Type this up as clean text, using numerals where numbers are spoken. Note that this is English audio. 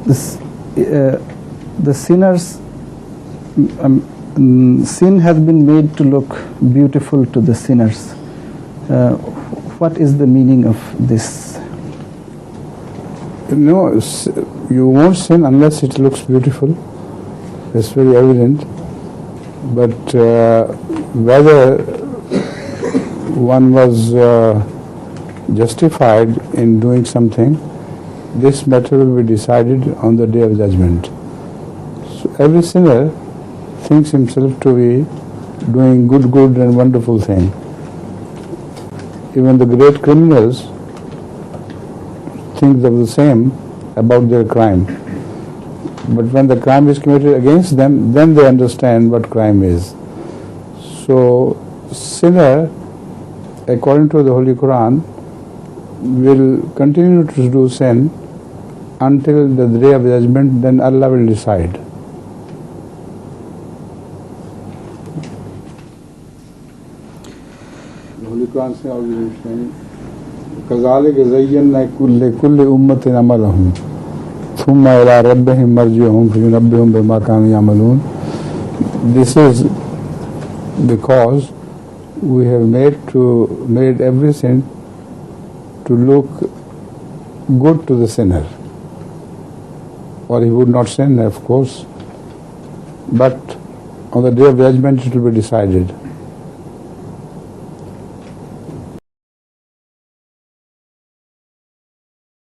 the sinners, sin has been made to look beautiful to the sinners. What is the meaning of this? No, you won't sin unless it looks beautiful. It's very evident. But whether one was justified in doing something, this matter will be decided on the day of judgment. So every sinner thinks himself to be doing good and wonderful thing. Even the great criminals think of the same about their crime. But when the crime is committed against them, then they understand what crime is. So sinner, according to the Holy Quran, will continue to do sin until the day of judgment, then Allah will decide. The Holy Quran says, كَذَلِكَ زَيَّنَّا لِكُلِّ أُمَّةٍ عَمَلَهُمْ ثُمَّ إِلَىٰ رَبِّهِمْ مَرْجِعُهُمْ فَيُنَبِّئُهُم بِمَا كَانُوا يَعْمَلُونَ. This is because we have made every sin to look good to the sinner, or he would not sin, of course, but on the day of judgment it will be decided.